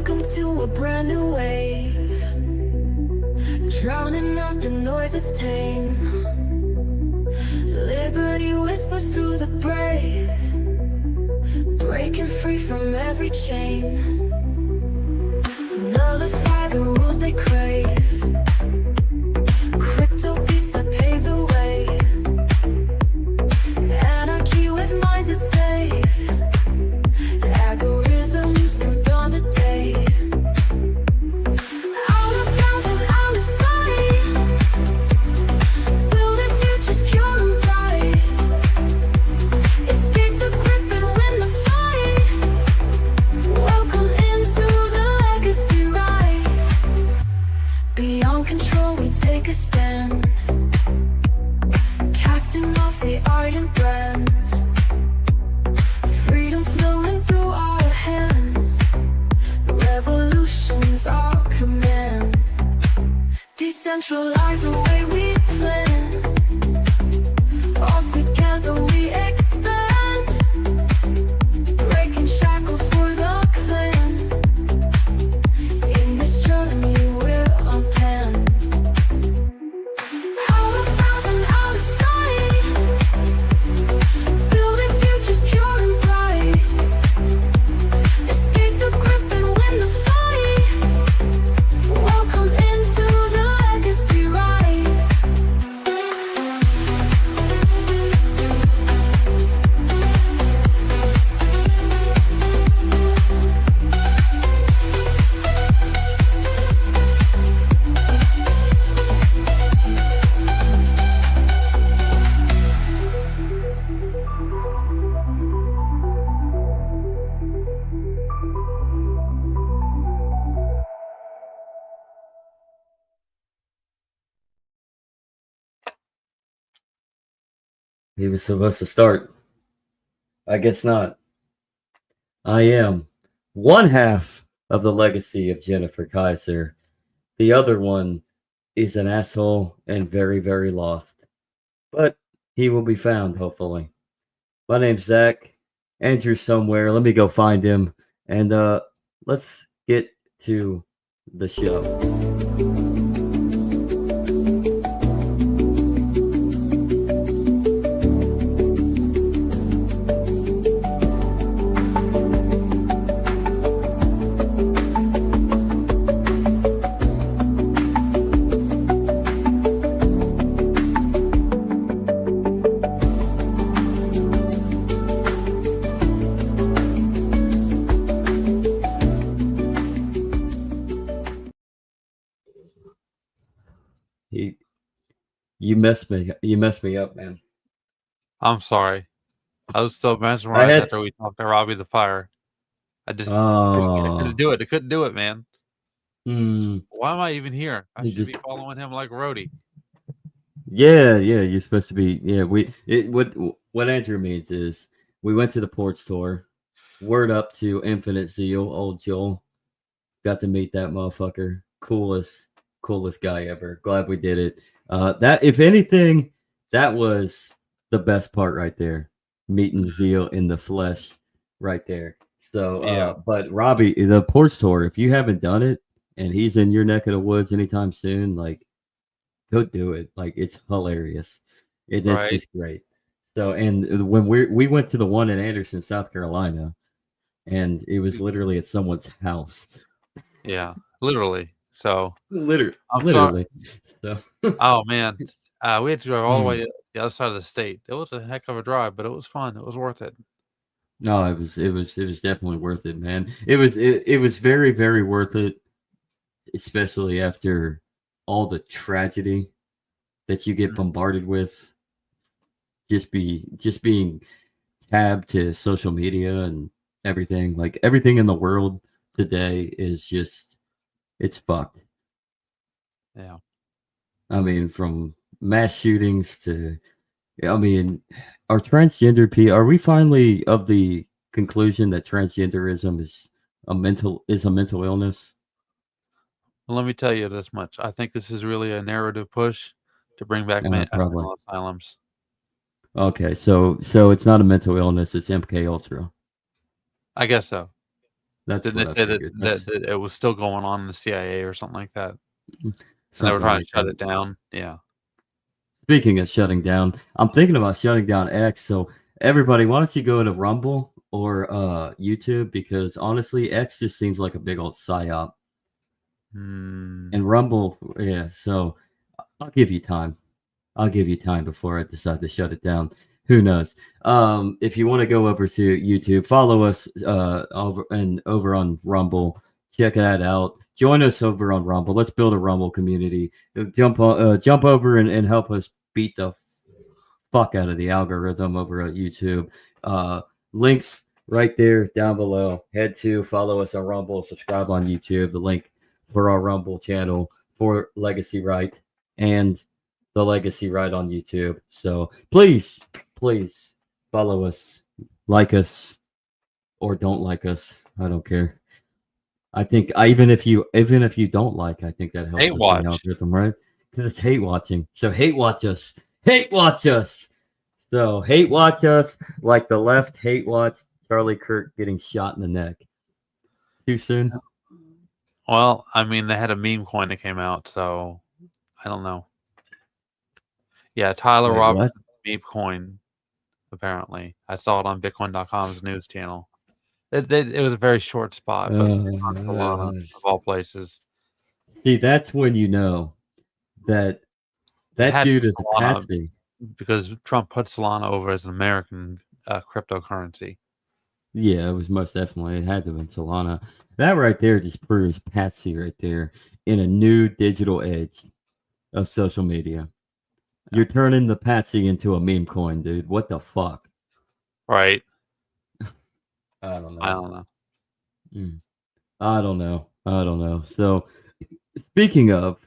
Welcome to a brand new wave, drowning out the noise that's tame. Liberty whispers through the brave, breaking free from every chain. Nullify the rules they crave, crypto beats that pave the way. Anarchy with minds that's safe, algorithms new dawn today. Out of bounds and out of sight, building futures pure and bright. Escape the grip and win the fight. Welcome into the legacy ride. Beyond control we take a stand, casting off the iron brand. Freedom flowing through our hands, revolution's our command. Decentralize the way we plan, all together we expand. Breaking shackles for the clan, in this journey we're unpanned. Out of bounds and out of sight, building futures pure and bright. Escape the grip and win the fight. Welcome into the legacy ride. He was supposed to start. I guess not. I am one half of the legacy of Jennifer Kaiser. The other one is an asshole and very, very lost. But he will be found, hopefully. My name's Zach. Andrew's somewhere. Let me go find him. And let's get to the show. You messed me up, man. I'm sorry. I was still mesmerized after we talked to Robbie the Fire. I just I couldn't do it. I couldn't do it, man. Why am I even here? I should be following him like Rhodey. Yeah, you're supposed to be. Yeah, what Andrew means is we went to the port store. Word up to Infinite Zeal, old Joel. Got to meet that motherfucker. Coolest guy ever. Glad we did it. That, if anything, that was the best part right there. Meeting Zeal in the flesh right there. So, but Robbie, the port store, if you haven't done it and he's in your neck of the woods anytime soon, like, go do it. Like, it's hilarious. It's just great. So, and when we went to the one in Anderson, South Carolina, and it was literally at someone's house. Yeah, literally. So literally. So. Oh man, we had to drive all the way to the other side of the state. It was a heck of a drive, but it was fun. It was worth it. No, it was definitely worth it, man. It was very, very worth it, especially after all the tragedy that you get bombarded with. Just being tabbed to social media and everything. Like, everything in the world today is just, it's fucked. Yeah. I mean, from mass shootings to, I mean, are we finally of the conclusion that transgenderism is a mental illness? Well, let me tell you this much. I think this is really a narrative push to bring back mental asylums. Okay, so it's not a mental illness, it's MK Ultra. I guess so. That's Didn't what they I say that, figured. that it was still going on in the CIA or something like that? And they were Something trying to like shut that. it down. Yeah. Speaking of shutting down, I'm thinking about shutting down X. So everybody, why don't you go to Rumble or YouTube? Because honestly, X just seems like a big old psyop. Hmm. And Rumble, yeah. So I'll give you time. I'll give you time before I decide to shut it down. Who knows? If you want to go over to YouTube, follow us over on Rumble. Check that out. Join us over on Rumble. Let's build a Rumble community. Jump over and help us beat the fuck out of the algorithm over at YouTube. Links right there down below. Head to follow us on Rumble, subscribe on YouTube. The link for our Rumble channel for Legacy Right and the Legacy Right on YouTube. So please follow us, like us, or don't like us. I don't care. I think even if you don't like, I think that helps Hate us in the watch. algorithm, right? Because it's hate watching. So hate watch us. Hate watch us. So hate watch us like the left hate watch Charlie Kirk getting shot in the neck. Too soon? Well, I mean, they had a meme coin that came out, so I don't know. Yeah, Tyler Wait, what? Roberts meme coin. Apparently, I saw it on Bitcoin.com's news channel. It was a very short spot, but on Solana of all places. See, that's when you know that It had to dude be is a Solana patsy. because Trump put Solana over as an American cryptocurrency. Yeah, it was most definitely. It had to have been Solana. That right there just proves patsy right there in a new digital age of social media. You're turning the patsy into a meme coin, dude. What the fuck? Right. I don't know. I don't know. I don't know. I don't know. So speaking of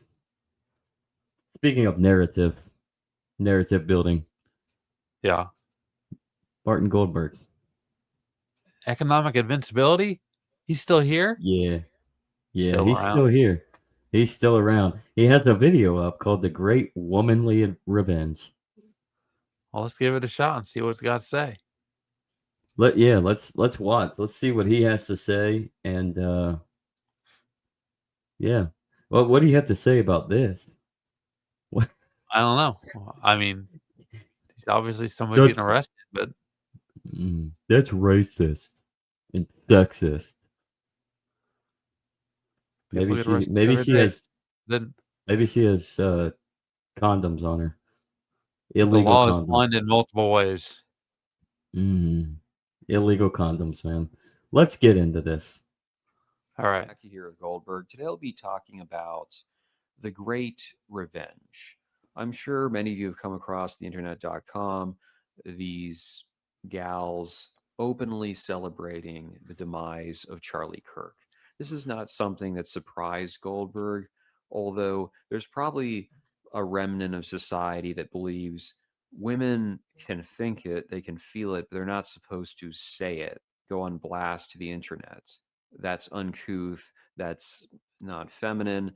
narrative building, Yeah. Barton Goldberg. Economic invincibility? He's still here? Yeah. Yeah, Still he's around? still here. He's still around. He has a video up called The Great Womanly Revenge. Well, let's give it a shot and see what it's got to say. Let's watch. Let's see what he has to say. And yeah. Well, what do you have to say about this? What? I don't know. I mean, he's obviously somebody getting arrested, but That's racist and sexist. people get arrested Maybe every she day. has Then condoms on her. the Illegal law is condoms. blind in multiple ways. Illegal condoms, man. Let's get into this. All right. Back here at Goldberg. Today I'll be talking about the Great Revenge. I'm sure many of you have come across the internet.com, these gals openly celebrating the demise of Charlie Kirk. This is not something that surprised Goldberg, although there's probably a remnant of society that believes women can think it, they can feel it, but they're not supposed to say it, go on blast to the internet. That's uncouth, that's not feminine,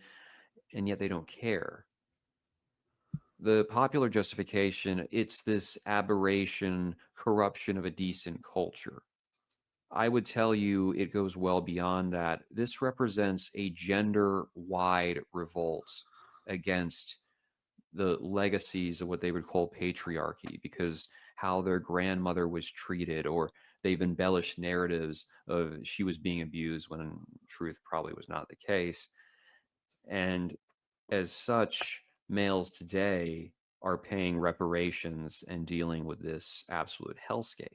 and yet they don't care. The popular justification, it's this aberration, corruption of a decent culture. I would tell you it goes well beyond that. This represents a gender-wide revolt against the legacies of what they would call patriarchy, because how their grandmother was treated, or they've embellished narratives of she was being abused when in truth probably was not the case. And as such, males today are paying reparations and dealing with this absolute hellscape.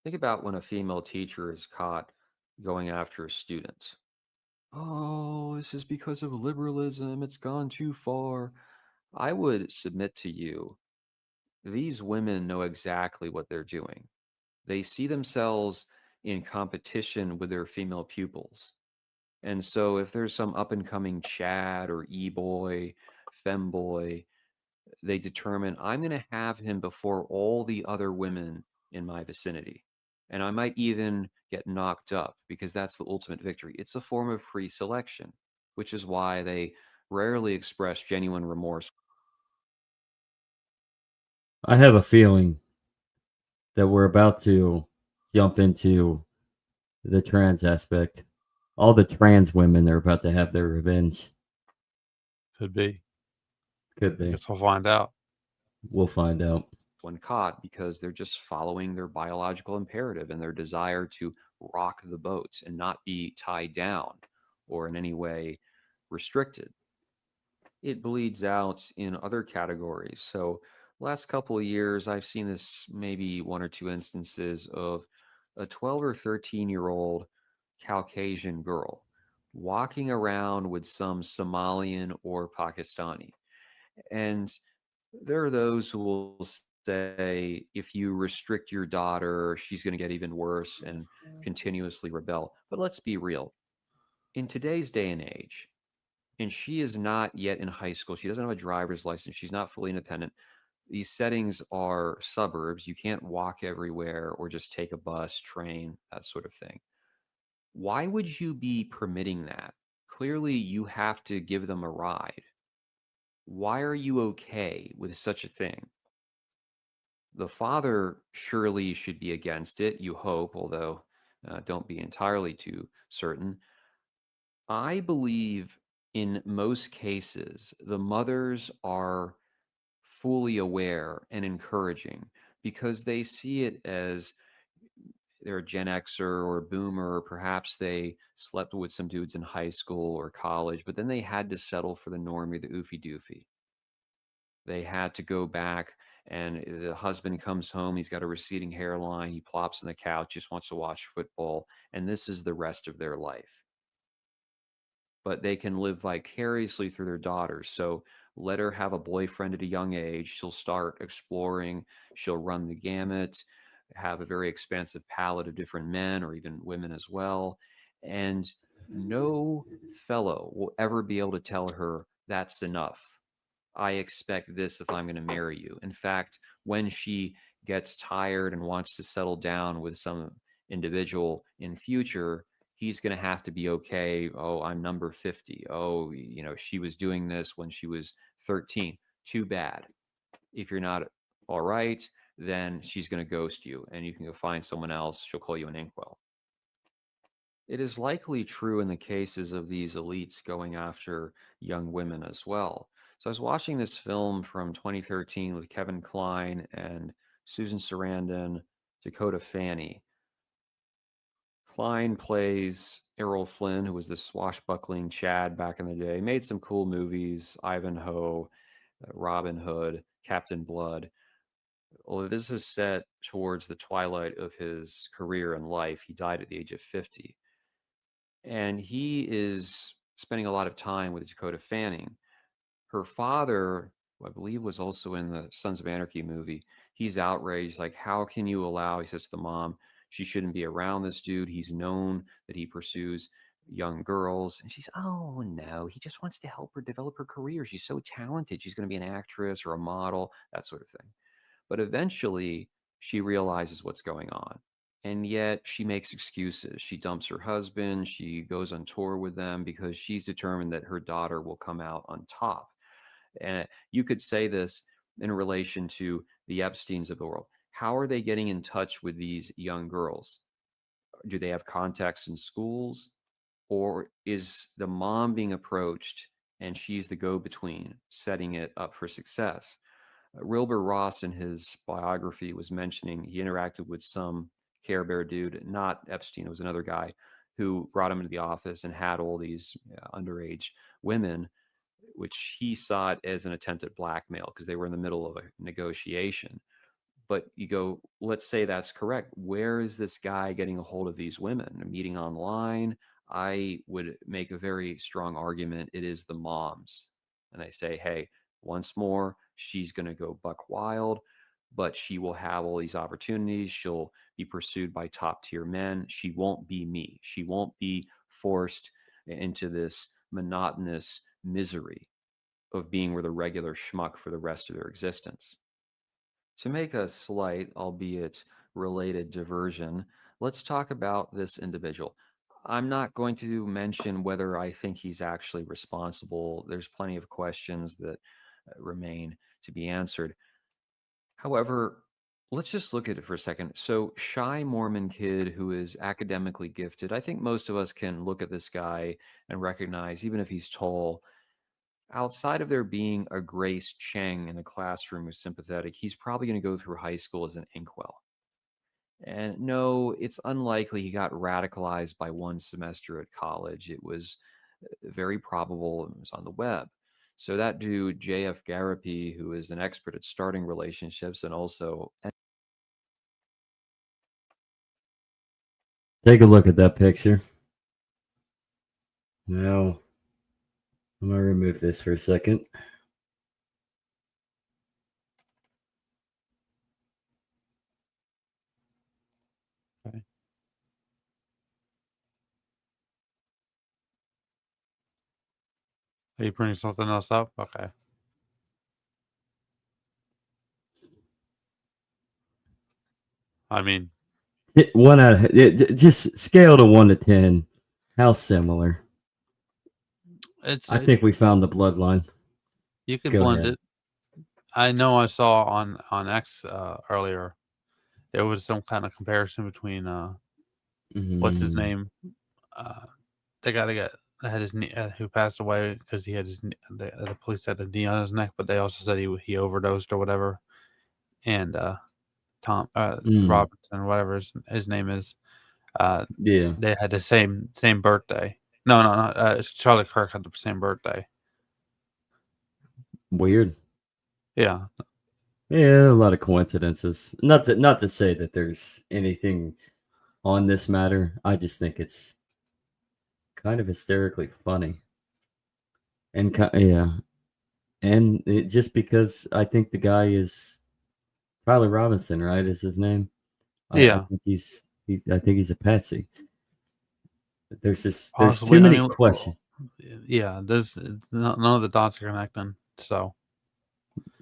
Think about when a female teacher is caught going after a student. Oh, this is because of liberalism. It's gone too far. I would submit to you, these women know exactly what they're doing. They see themselves in competition with their female pupils. And so if there's some up and coming Chad or E-boy, femboy, they determine I'm going to have him before all the other women in my vicinity. And I might even get knocked up because that's the ultimate victory. It's a form of free selection, which is why they rarely express genuine remorse. I have a feeling that we're about to jump into the trans aspect. All the trans women are about to have their revenge. Could be. Could I be. guess we'll find out. We'll find out. When caught, because they're just following their biological imperative and their desire to rock the boat and not be tied down or in any way restricted. It bleeds out in other categories. So, last couple of years, I've seen this maybe one or two instances of a 12 or 13-year-old Caucasian girl walking around with some Somalian or Pakistani. And there are those who will say, if you restrict your daughter, she's going to get even worse and continuously rebel. But let's be real. In today's day and age, and she is not yet in high school, she doesn't have a driver's license, she's not fully independent. These settings are suburbs. You can't walk everywhere or just take a bus, train, that sort of thing. Why would you be permitting that? Clearly, you have to give them a ride. Why are you okay with such a thing? The father surely should be against it, you hope, although don't be entirely too certain. I believe in most cases, the mothers are fully aware and encouraging because they see it as they're a Gen Xer or a boomer, or perhaps they slept with some dudes in high school or college, but then they had to settle for the normie, the oofy doofy. They had to go back, and the husband comes home, he's got a receding hairline, he plops on the couch, just wants to watch football, and this is the rest of their life. But they can live vicariously through their daughters. So let her have a boyfriend at a young age. She'll start exploring. She'll run the gamut, have a very expansive palette of different men or even women as well. And no fellow will ever be able to tell her that's enough. I expect this if I'm going to marry you. In fact, when she gets tired and wants to settle down with some individual in future, he's going to have to be okay. Oh, I'm number 50. Oh, she was doing this when she was 13. Too bad. If you're not all right, then she's going to ghost you and you can go find someone else. She'll call you an inkwell. It is likely true in the cases of these elites going after young women as well. So I was watching this film from 2013 with Kevin Kline and Susan Sarandon, Dakota Fanning. Kline plays Errol Flynn, who was the swashbuckling Chad back in the day. Made some cool movies, Ivanhoe, Robin Hood, Captain Blood. Although this is set towards the twilight of his career and life, he died at the age of 50. And he is spending a lot of time with Dakota Fanning. Her father, who I believe was also in the Sons of Anarchy movie, he's outraged. Like, how can you allow, he says to the mom, she shouldn't be around this dude. He's known that he pursues young girls. And she's, oh, no, he just wants to help her develop her career. She's so talented. She's going to be an actress or a model, that sort of thing. But eventually, she realizes what's going on. And yet she makes excuses. She dumps her husband. She goes on tour with them because she's determined that her daughter will come out on top. And you could say this in relation to the Epsteins of the world. How are they getting in touch with these young girls? Do they have contacts in schools? Or is the mom being approached and she's the go-between, setting it up for success? Wilbur Ross, in his biography, was mentioning he interacted with some Care Bear dude, not Epstein, it was another guy who brought him into the office and had all these underage women, which he saw it as an attempt at blackmail because they were in the middle of a negotiation. But you go, let's say that's correct. Where is this guy getting a hold of these women? A meeting online? I would make a very strong argument it is the moms. And they say, hey, once more, she's going to go buck wild, but she will have all these opportunities. She'll be pursued by top tier men. She won't be me. She won't be forced into this monotonous misery of being with a regular schmuck for the rest of their existence. To make a slight, albeit related diversion, let's talk about this individual. I'm not going to mention whether I think he's actually responsible. There's plenty of questions that remain to be answered. However, let's just look at it for a second. So, shy Mormon kid who is academically gifted. I think most of us can look at this guy and recognize, even if he's tall, outside of there being a Grace Cheng in the classroom who's sympathetic, he's probably going to go through high school as an inkwell. And no, it's unlikely he got radicalized by one semester at college. It was very probable it was on the web. So that dude, J.F. Garapi, who is an expert at starting relationships and also... Take a look at that picture. Now, I'm going to remove this for a second. Okay. Are you bringing something else up? Okay. I mean, just scale to 1 to 10. How similar? I think we found the bloodline. You could blend it. I know I saw on X earlier there was some kind of comparison between what's his name, the guy that had his knee, who passed away because he had the police had a knee on his neck, but they also said he overdosed or whatever, and Tom Robinson, whatever his name is, they had the same birthday. No, Charlie Kirk had the same birthday. Weird. Yeah, a lot of coincidences. Not to say that there's anything on this matter. I just think it's kind of hysterically funny, and just because I think the guy is Tyler Robinson, right? Is his name? Yeah. I think he's a patsy. There's too many questions. Yeah, there's none of the dots are connecting. So.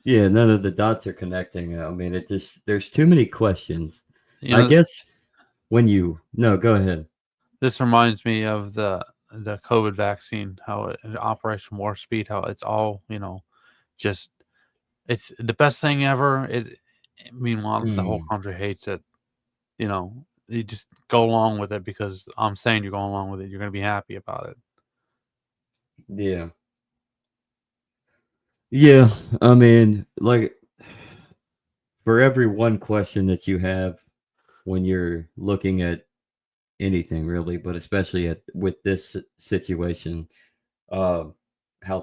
Yeah, none of the dots are connecting. I mean, there's too many questions. I guess go ahead. This reminds me of the COVID vaccine, how it Operation Warp Speed, how it's all, just it's the best thing ever. Meanwhile, the whole country hates it. You just go along with it because I'm saying you're going along with it. You're going to be happy about it. Yeah. Yeah, I mean, like, for every one question that you have when you're looking at anything, really, but especially with this situation, how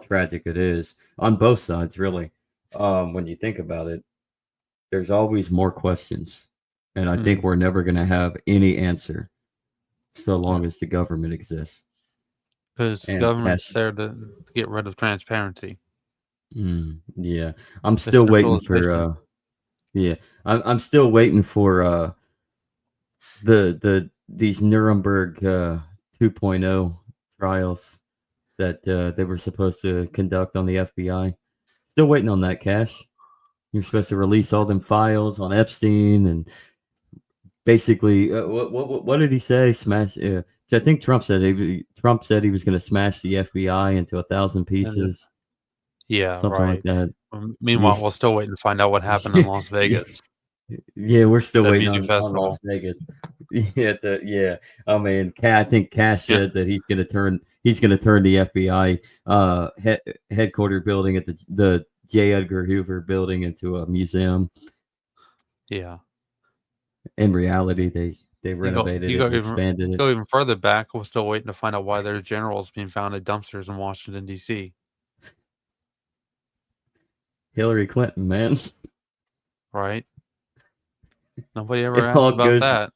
tragic it is on both sides, really. When you think about it, there's always more questions, and I think we're never going to have any answer so long as the government exists. Because the government's there to get rid of transparency. Yeah, I'm still waiting for. I'm still waiting for these Nuremberg 2.0 trials that they were supposed to conduct on the FBI. Still waiting on that, Cash. You're supposed to release all them files on Epstein and basically what did he say? Smash. I think Trump said he was going to smash the FBI into 1,000 pieces. Yeah, something like that. Meanwhile, we're still waiting to find out what happened in Las Vegas. Yeah, we're still waiting on Las Vegas. I mean, I think Cash said that he's going to turn the FBI headquarters building at the J. Edgar Hoover building into a museum. Yeah. In reality, they renovated it and expanded it. Go even further back. We're still waiting to find out why there's generals being found at dumpsters in Washington, D.C. Hillary Clinton, man. Right? Nobody ever asked about that.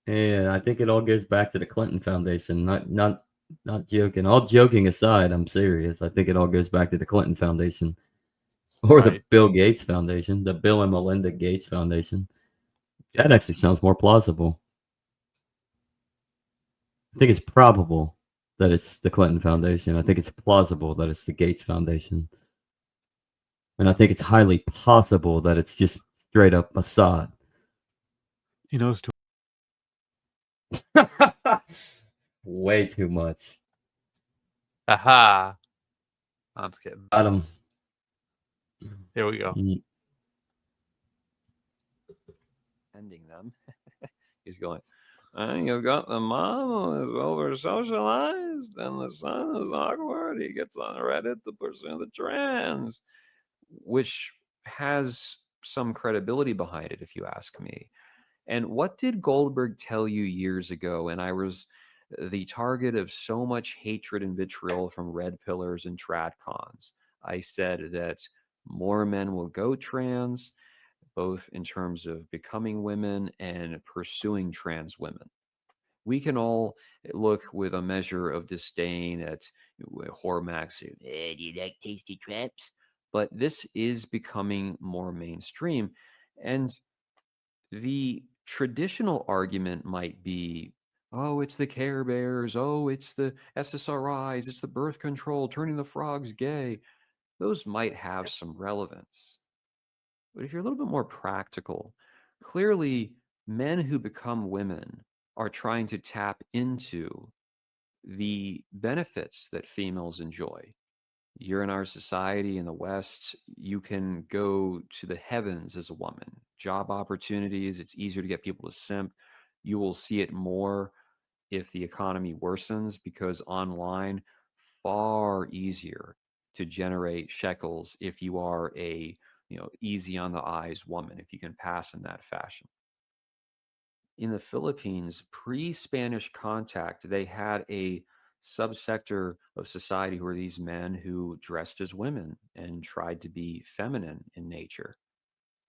Yeah, I think it all goes back to the Clinton Foundation. Not joking. All joking aside, I'm serious. I think it all goes back to the Clinton Foundation. Or the Bill Gates Foundation, the Bill and Melinda Gates Foundation. That actually sounds more plausible. I think it's probable that it's the Clinton Foundation. I think it's plausible that it's the Gates Foundation. And I think it's highly possible that it's just straight up Assad. He knows too. Way too much. Aha. I'm just kidding. Got him. Here we go. defending them. He's going, you've got the mom who is over socialized, and the son who's awkward. He gets on Reddit to pursue the trans, which has some credibility behind it, if you ask me. And what did Goldberg tell you years ago? And I was the target of so much hatred and vitriol from red pillars and tradcons. I said that more men will go trans, both in terms of becoming women and pursuing trans women. We can all look with a measure of disdain at Hormax. Do you like tasty traps? But this is becoming more mainstream. And the traditional argument might be, oh, it's the Care Bears, oh, it's the SSRIs, it's the birth control, turning the frogs gay. Those might have some relevance. But if you're a little bit more practical, clearly men who become women are trying to tap into the benefits that females enjoy. You're in our society in the West, you can go to the heavens as a woman. Job opportunities, it's easier to get people to simp. You will see it more if the economy worsens, because online, far easier to generate shekels if you are a easy on the eyes woman, if you can pass in that fashion. In the Philippines, pre-Spanish contact, they had a subsector of society who were these men who dressed as women and tried to be feminine in nature.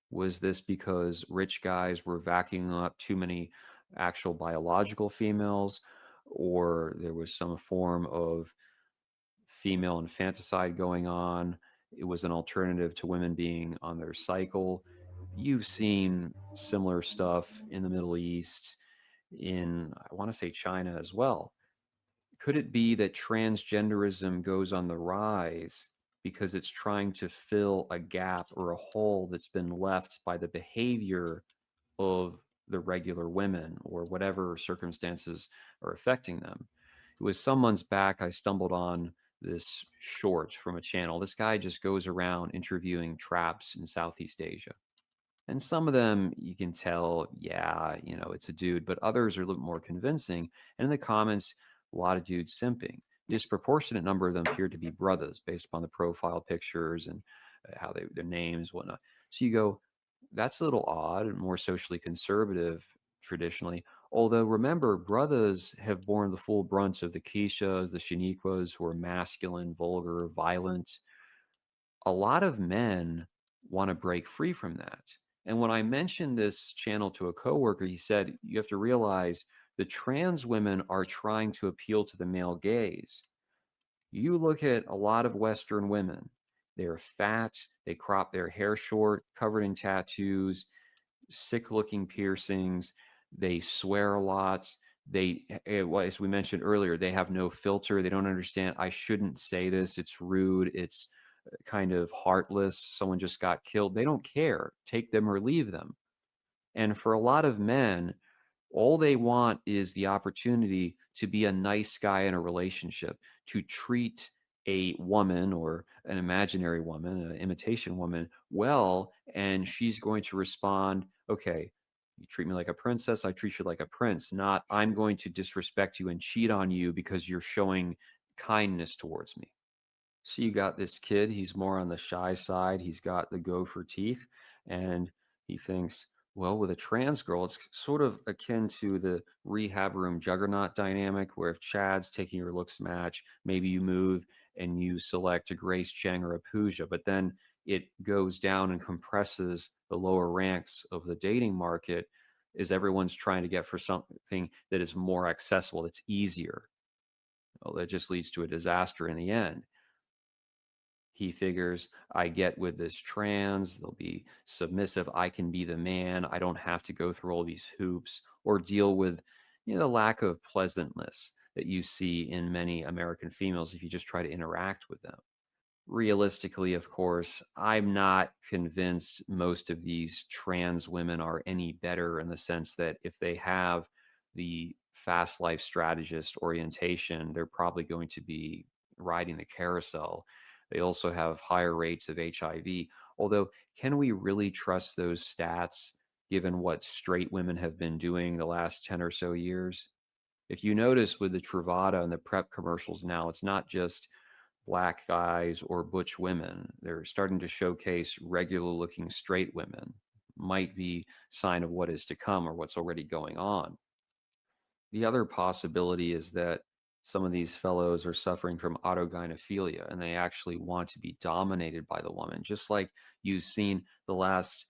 Was this because rich guys were vacuuming up too many actual biological females, or there was some form of female infanticide going on? It was an alternative to women being on their cycle. You've seen similar stuff in the Middle East, in, I want to say, China as well. Could it be that transgenderism goes on the rise because it's trying to fill a gap or a hole that's been left by the behavior of the regular women, or whatever circumstances are affecting them? It was some months back I stumbled on this short from a channel. This guy just goes around interviewing traps in Southeast Asia. And some of them you can tell, yeah, it's a dude, but others are a little more convincing. And in the comments, a lot of dudes simping. Disproportionate number of them appear to be brothers based upon the profile pictures and how their names, whatnot. So you go, that's a little odd and more socially conservative traditionally. Although remember, brothers have borne the full brunt of the Keishas, the Shaniquas, who are masculine, vulgar, violent. A lot of men want to break free from that. And when I mentioned this channel to a coworker, he said, you have to realize the trans women are trying to appeal to the male gaze. You look at a lot of Western women, they're fat, they crop their hair short, covered in tattoos, sick looking piercings, they swear a lot. They, as we mentioned earlier, they have no filter. They don't understand, I shouldn't say this, it's rude, it's kind of heartless, someone just got killed. They don't care, take them or leave them. And for a lot of men, all they want is the opportunity to be a nice guy in a relationship, to treat a woman or an imaginary woman, an imitation woman, well, and she's going to respond, okay, you treat me like a princess, I treat you like a prince, not I'm going to disrespect you and cheat on you because you're showing kindness towards me. So you got this kid, he's more on the shy side, he's got the gopher teeth, and he thinks, well, with a trans girl, it's sort of akin to the rehab room juggernaut dynamic, where if Chad's taking your looks match, maybe you move and you select a Grace Cheng or a Pooja, but then it goes down and compresses the lower ranks of the dating market as everyone's trying to get for something that is more accessible, that's easier. Well, that just leads to a disaster in the end. He figures, I get with this trans, they'll be submissive, I can be the man, I don't have to go through all these hoops or deal with the lack of pleasantness that you see in many American females if you just try to interact with them. Realistically, of course, I'm not convinced most of these trans women are any better, in the sense that if they have the fast life strategist orientation, they're probably going to be riding the carousel. They also have higher rates of HIV. Although, can we really trust those stats given what straight women have been doing the last 10 or so years. If you notice with the Truvada and the prep commercials now, it's not just black guys or butch women. They're starting to showcase regular looking straight women. Might be sign of what is to come or what's already going on. The other possibility is that some of these fellows are suffering from autogynephilia and they actually want to be dominated by the woman, just like you've seen the last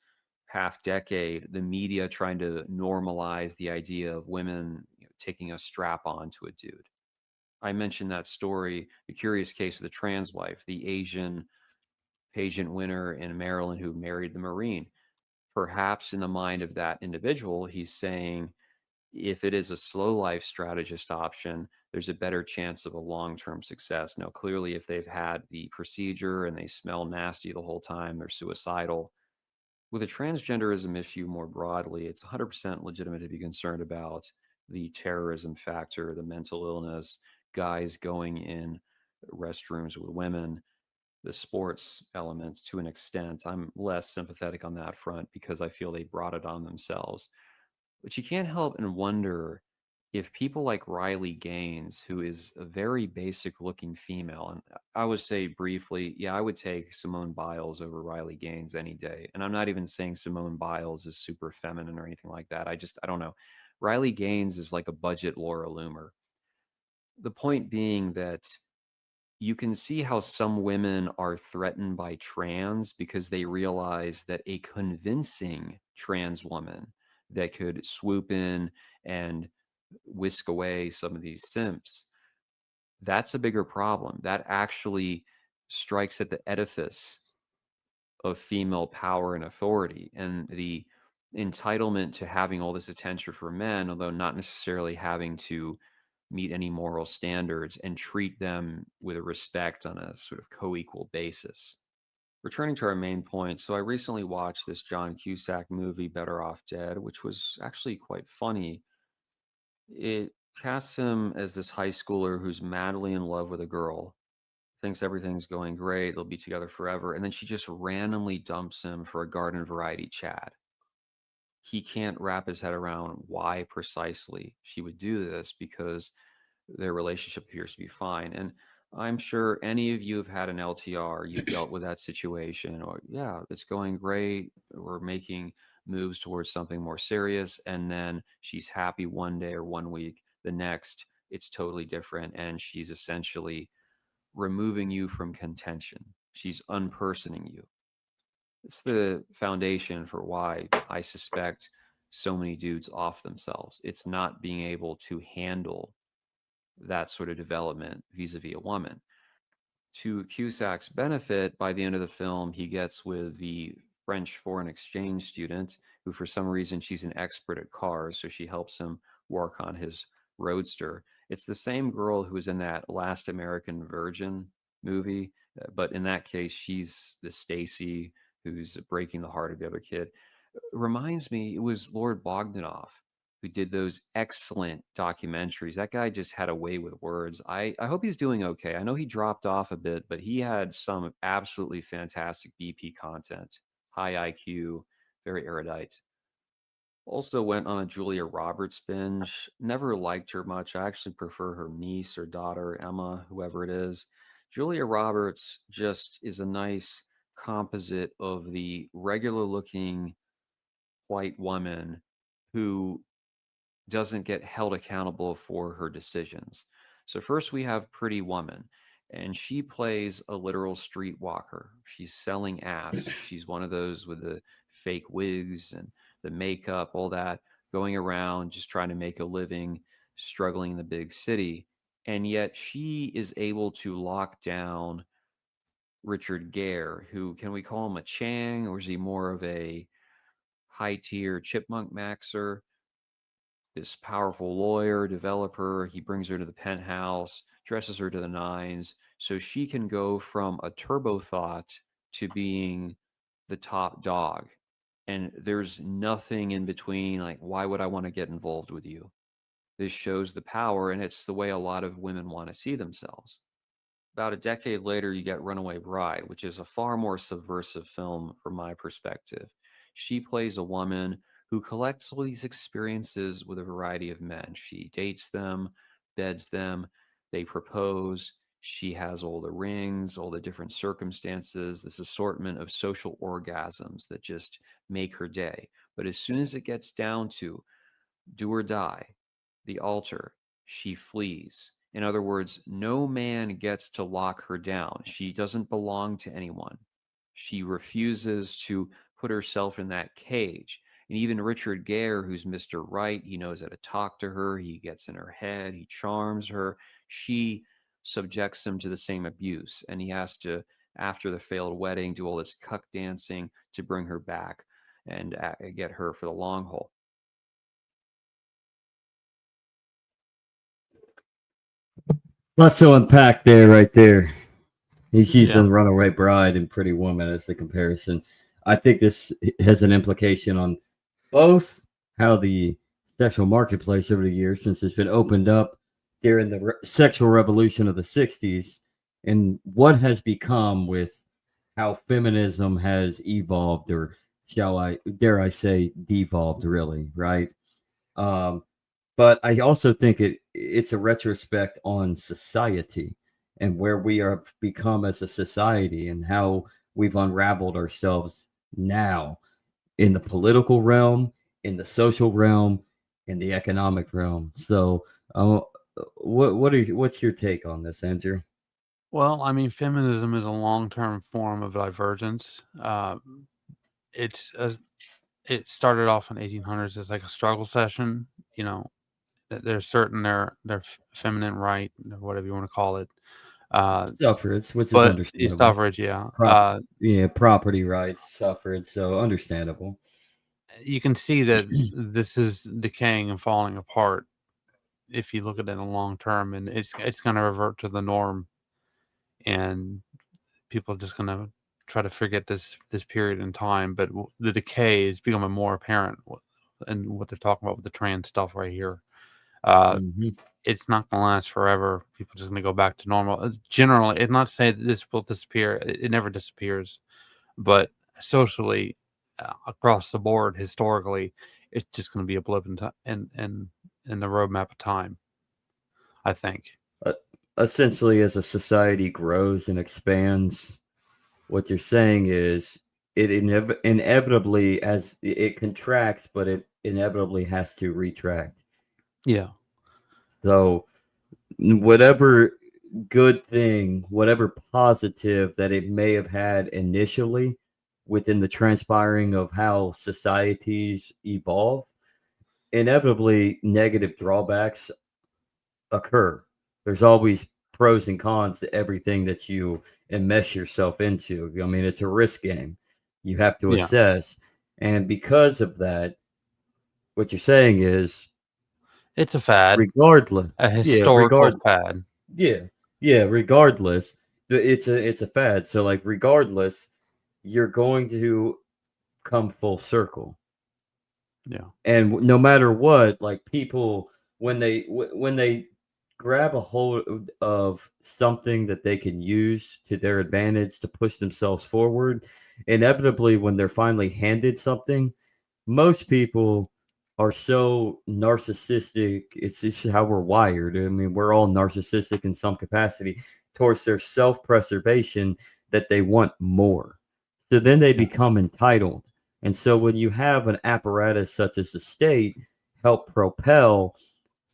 half decade, the media trying to normalize the idea of women taking a strap on to a dude. I mentioned that story, the curious case of the trans wife, the Asian pageant winner in Maryland who married the Marine. Perhaps in the mind of that individual, he's saying, if it is a slow life strategist option, there's a better chance of a long-term success. Now, clearly, if they've had the procedure and they smell nasty the whole time, they're suicidal. With a transgenderism issue more broadly, it's 100% legitimate to be concerned about the terrorism factor, the mental illness, guys going in restrooms with women, the sports element to an extent. I'm less sympathetic on that front because I feel they brought it on themselves. But you can't help and wonder if people like Riley Gaines, who is a very basic looking female, and I would say briefly, yeah, I would take Simone Biles over Riley Gaines any day. And I'm not even saying Simone Biles is super feminine or anything like that. I don't know. Riley Gaines is like a budget Laura Loomer. The point being that you can see how some women are threatened by trans because they realize that a convincing trans woman that could swoop in and whisk away some of these simps, that's a bigger problem. That actually strikes at the edifice of female power and authority and the entitlement to having all this attention for men, although not necessarily having to meet any moral standards and treat them with a respect on a sort of co-equal basis. Returning to our main point, so I recently watched this John Cusack movie, Better Off Dead, which was actually quite funny. It casts him as this high schooler who's madly in love with a girl, thinks everything's going great, they'll be together forever, and then she just randomly dumps him for a garden variety Chad. He can't wrap his head around why precisely she would do this because their relationship appears to be fine. And I'm sure any of you have had an LTR, you've dealt with that situation, or yeah, it's going great. We're making moves towards something more serious. And then she's happy one day or one week. The next, it's totally different. And she's essentially removing you from contention. She's unpersoning you. It's the foundation for why I suspect so many dudes off themselves. It's not being able to handle that sort of development vis-a-vis a woman. To Cusack's benefit, by the end of the film, he gets with the French foreign exchange student who, for some reason, she's an expert at cars, so she helps him work on his roadster. It's the same girl who was in that Last American Virgin movie, but in that case, she's the Stacy who's breaking the heart of the other kid. Reminds me, it was Lord Bogdanov who did those excellent documentaries. That guy just had a way with words. I hope he's doing okay. I know he dropped off a bit, but he had some absolutely fantastic BP content, high IQ, very erudite. Also went on a Julia Roberts binge. Never liked her much. I actually prefer her niece or daughter, Emma, whoever it is. Julia Roberts just is a nice composite of the regular looking white woman who doesn't get held accountable for her decisions. So first we have Pretty Woman, and she plays a literal streetwalker. She's selling ass. She's one of those with the fake wigs and the makeup, all that, going around just trying to make a living, struggling in the big city. And yet she is able to lock down Richard Gere, who, can we call him a Chang, or is he more of a high tier chipmunk maxer? This powerful lawyer, developer. He brings her to the penthouse, dresses her to the nines, so she can go from a turbo thought to being the top dog. And there's nothing in between. Like, why would I want to get involved with you? This shows the power, and it's the way a lot of women want to see themselves. About a decade later, you get Runaway Bride, which is a far more subversive film from my perspective. She plays a woman who collects all these experiences with a variety of men. She dates them, beds them, they propose. She has all the rings, all the different circumstances, this assortment of social orgasms that just make her day. But as soon as it gets down to do or die, the altar, she flees. In other words, no man gets to lock her down. She doesn't belong to anyone. She refuses to put herself in that cage. And even Richard Gere, who's Mr. Right, he knows how to talk to her. He gets in her head. He charms her. She subjects him to the same abuse. And he has to, after the failed wedding, do all this cuck dancing to bring her back and get her for the long haul. Lots to unpack there, right there. He's using Runaway Bride and Pretty Woman as the comparison. I think this has an implication on both how the sexual marketplace over the years, since it's been opened up during the sexual revolution of the 60s, and what has become with how feminism has evolved, or dare I say, devolved, really, right? But I also think it's a retrospect on society and where we are become as a society and how we've unraveled ourselves now in the political realm, in the social realm, in the economic realm. So, what's your take on this, Andrew? Well, I mean, feminism is a long-term form of divergence. It started off in 1800s as like a struggle session. You know, there's certain their feminine right, whatever you want to call it. Suffrage, which is But understandable. suffrage, yeah. Property rights, suffrage, so understandable. You can see that this is decaying and falling apart if you look at it in the long term, and it's going to revert to the norm, and people are just going to try to forget this period in time. But the decay is becoming more apparent, and what they're talking about with the trans stuff right here. It's not going to last forever. People are just going to go back to normal. Generally, it's not to say that this will disappear. It never disappears. But socially, across the board, historically, it's just going to be a blip in the roadmap of time, I think. Essentially, as a society grows and expands, what you're saying is it inevitably, as it contracts, but it inevitably has to retract. Yeah. So whatever good thing, whatever positive that it may have had initially within the transpiring of how societies evolve, inevitably negative drawbacks occur. There's always pros and cons to everything that you enmesh yourself into. I mean, it's a risk game. You have to assess. And because of that, what you're saying is it's a fad. Regardless. A historical fad. Yeah, regardless. It's a fad. So like regardless, you're going to come full circle. Yeah. And no matter what, like people when they grab a hold of something that they can use to their advantage to push themselves forward, inevitably when they're finally handed something, most people are so narcissistic. It's just how we're wired. I mean, we're all narcissistic in some capacity towards their self-preservation that they want more. So then they become entitled. And so when you have an apparatus such as the state help propel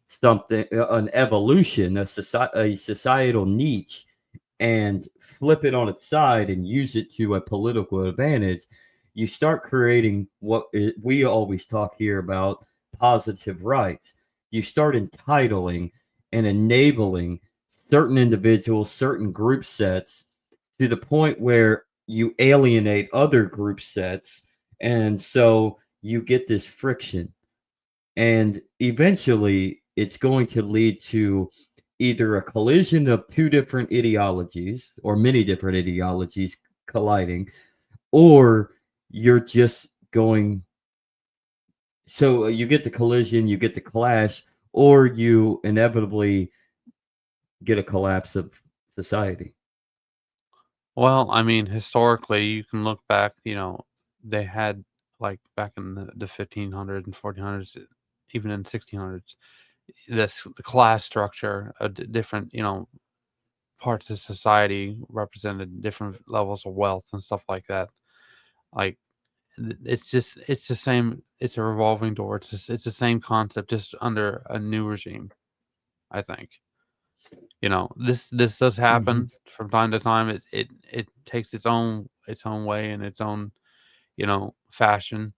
something, an evolution, a societal niche, and flip it on its side and use it to a political advantage, you start creating what we always talk here about, positive rights. You start entitling and enabling certain individuals, certain group sets, to the point where you alienate other group sets. And so you get this friction. And eventually it's going to lead to either a collision of two different ideologies or many different ideologies colliding, or you're just going. So you get the collision, you get the clash, or you inevitably get a collapse of society. Well, I mean, historically, you can look back, they had like back in the 1500s and 1400s, even in 1600s, the class structure, different, parts of society represented different levels of wealth and stuff like that. Like it's the same. It's a revolving door. It's the same concept, just under a new regime. I think. This does happen from time to time. It takes its own way and its own fashion,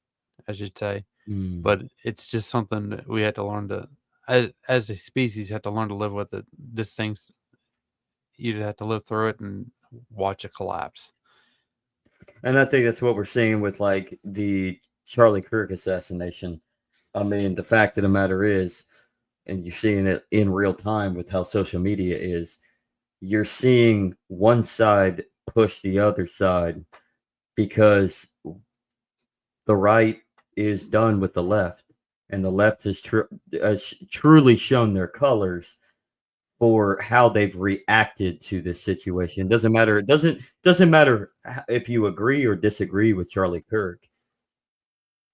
as you'd say. But it's just something that we had to learn to, as a species, had to learn to live with it. This thing's you just have to live through it and watch it collapse. And I think that's what we're seeing with like the Charlie Kirk assassination. I mean, the fact of the matter is, and you're seeing it in real time with how social media is, you're seeing one side push the other side because the right is done with the left, and the left has truly shown their colors for how they've reacted to this situation. It doesn't matter if you agree or disagree with Charlie Kirk.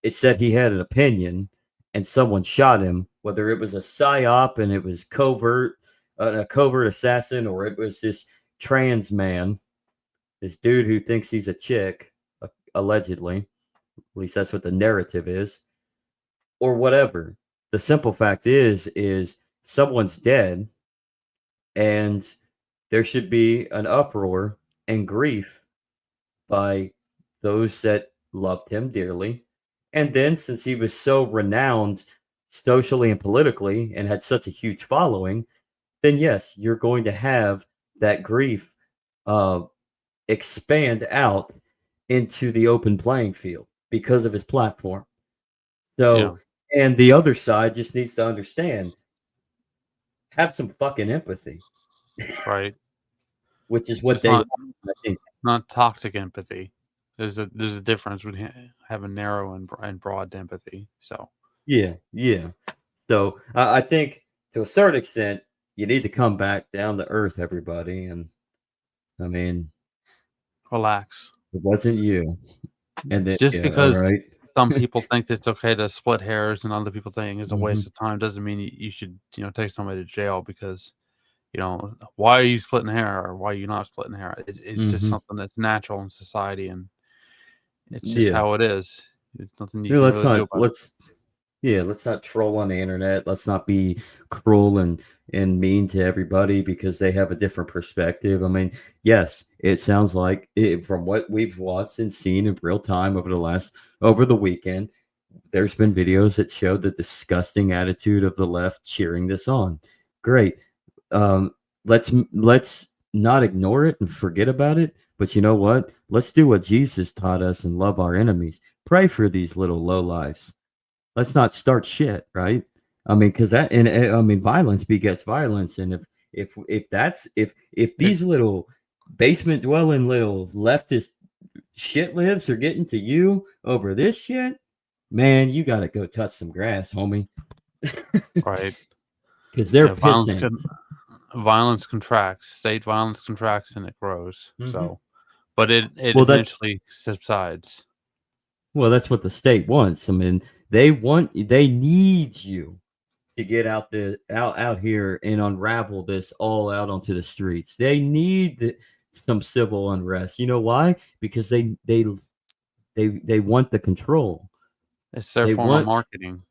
It's that he had an opinion and someone shot him, whether it was a psyop and it was a covert assassin, or it was this trans man, this dude who thinks he's a chick, allegedly. At least that's what the narrative is, or whatever. The simple fact is someone's dead, and there should be an uproar and grief by those that loved him dearly. And then, since he was so renowned socially and politically and had such a huge following, then yes, you're going to have that grief expand out into the open playing field because of his platform. So, and the other side just needs to understand, have some fucking empathy. Right. Which is what I think. Not toxic empathy. There's a difference between having narrow and broad empathy. So yeah. So I think to a certain extent, you need to come back down to earth, everybody. And I mean, relax. It wasn't you. And then, just because some people think it's okay to split hairs and other people think it's a waste of time doesn't mean you should take somebody to jail because why are you splitting hair or why are you not splitting hair? It's just something that's natural in society, and it's just how it is. It's nothing you can really do about it. Let's not troll on the internet. Let's not be cruel and mean to everybody because they have a different perspective. I mean, yes, it sounds like from what we've watched and seen in real time over the weekend, there's been videos that showed the disgusting attitude of the left cheering this on. Great. Let's not ignore it and forget about it. But you know what? Let's do what Jesus taught us and love our enemies. Pray for these little lowlifes. Let's not start shit, right? I mean, because violence begets violence, and if these little basement dwelling little leftist shit lives are getting to you over this shit, man, you gotta go touch some grass, homie. Right? Because they're violence contracts, state violence contracts, and it grows. So, but it eventually subsides. Well, that's what the state wants. I mean, they need you to get out here and unravel this all out onto the streets. They need some civil unrest. You know why? Because they want the control. It's their form of marketing.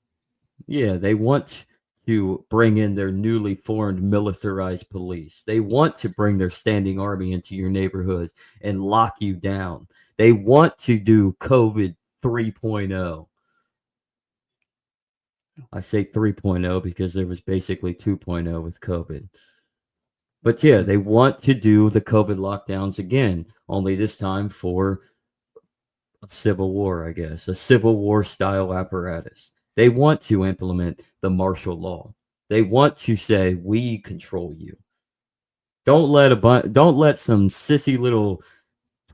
Yeah, they want to bring in their newly formed militarized police. They want to bring their standing army into your neighborhoods and lock you down. They want to do COVID 3.0. I say 3.0 because there was basically 2.0 with COVID. But yeah, they want to do the COVID lockdowns again, only this time for a civil war, I guess, a civil war style apparatus. They want to implement the martial law. They want to say, we control you. Don't let some sissy little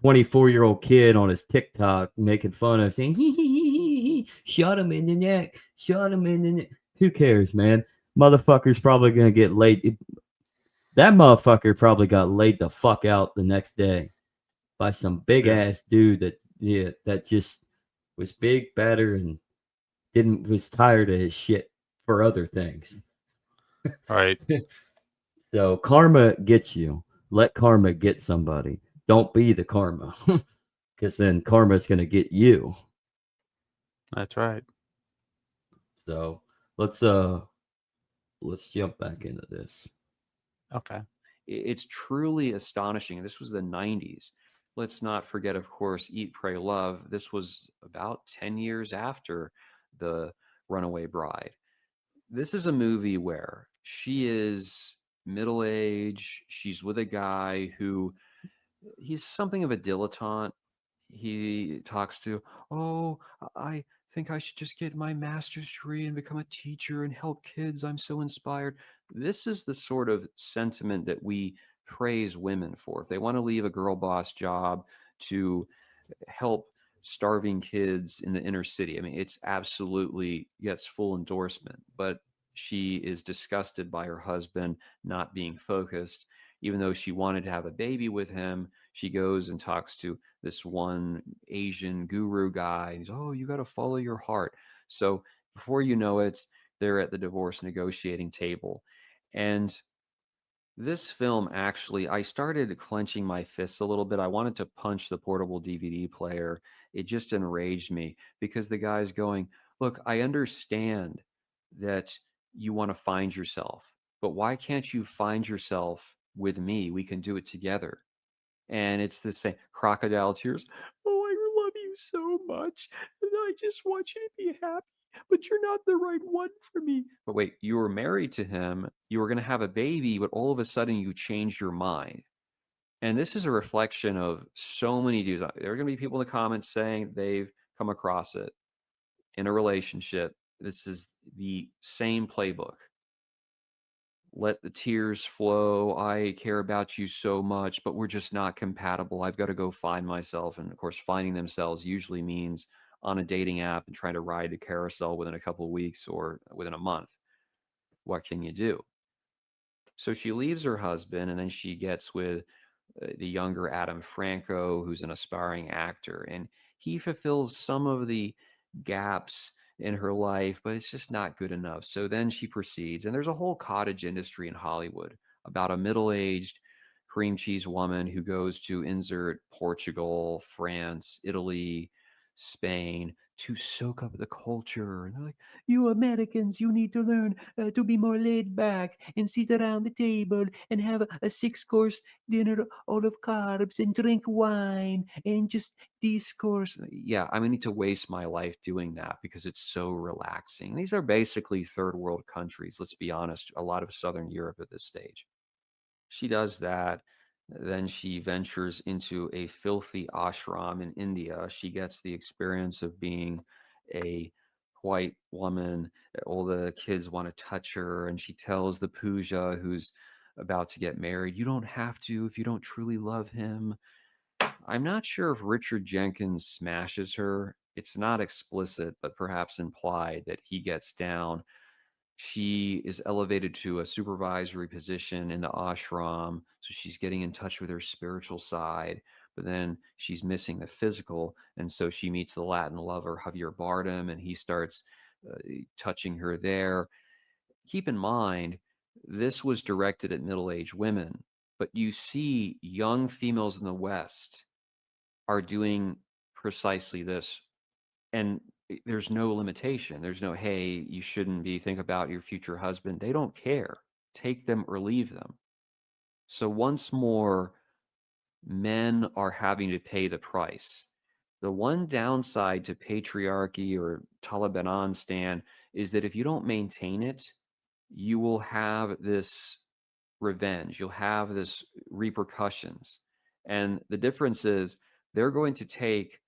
24-year-old kid on his TikTok making fun of saying, he, shot him in the neck, shot him in the neck. Who cares, man? Motherfucker's probably going to get laid. That motherfucker probably got laid the fuck out the next day by some big ass dude that just was big, better, and was tired of his shit for other things. Right. So karma gets you. Let karma get somebody. Don't be the karma, because then karma's gonna get you. That's right. So let's jump back into this. Okay. It's truly astonishing. This was the 90s. Let's not forget, of course, Eat, Pray, Love. This was about 10 years after The Runaway Bride. This is a movie where she is middle age. She's with a guy who he's something of a dilettante. He talks to, oh, I think I should just get my master's degree and become a teacher and help kids. I'm so inspired. This is the sort of sentiment that we praise women for. If they want to leave a girl boss job to help starving kids in the inner city, I mean, it's absolutely gets full endorsement. But she is disgusted by her husband not being focused. Even though she wanted to have a baby with him, she goes and talks to this one Asian guru guy. And he's, oh, you got to follow your heart. So before you know it, they're at the divorce negotiating table. And this film, actually, I started clenching my fists a little bit. I wanted to punch the portable DVD player. It just enraged me because the guy's going, look, I understand that you want to find yourself, but why can't you find yourself with me? We can do it together. And it's the same crocodile tears. Oh, I love you so much. And I just want you to be happy, but you're not the right one for me. But wait, you were married to him. You were going to have a baby, but all of a sudden you changed your mind. And this is a reflection of so many dudes. There are going to be people in the comments saying they've come across it in a relationship. This is the same playbook. Let the tears flow. I care about you so much, but we're just not compatible. I've got to go find myself. And of course, finding themselves usually means on a dating app and trying to ride a carousel within a couple of weeks or within a month. What can you do? So she leaves her husband and then she gets with the younger Adam Franco, who's an aspiring actor. And he fulfills some of the gaps in her life, but it's just not good enough. So then she proceeds, and there's a whole cottage industry in Hollywood about a middle aged cream cheese woman who goes to insert Portugal, France, Italy, Spain to soak up the culture. And they're like, you Americans, you need to learn to be more laid back and sit around the table and have a 6-course dinner all of carbs and drink wine and just discourse. Yeah, I need to waste my life doing that because it's so relaxing. These are basically third world countries, let's be honest, a lot of Southern Europe at this stage. She does that. Then she ventures into a filthy ashram in India. She gets the experience of being a white woman. All the kids want to touch her, and she tells the puja who's about to get married, you don't have to if you don't truly love him. I'm not sure if Richard Jenkins smashes her. It's not explicit, but perhaps implied that he gets down. She is elevated to a supervisory position in the ashram. So she's getting in touch with her spiritual side, but then she's missing the physical. And so she meets the Latin lover, Javier Bardem, and he starts touching her there. Keep in mind, this was directed at middle-aged women, but you see young females in the West are doing precisely this. And there's no limitation. There's no, hey, you shouldn't be, think about your future husband. They don't care. Take them or leave them. So once more, men are having to pay the price. The one downside to patriarchy or Talibanistan is that if you don't maintain it, you will have this revenge. You'll have this repercussions. And the difference is they're going to take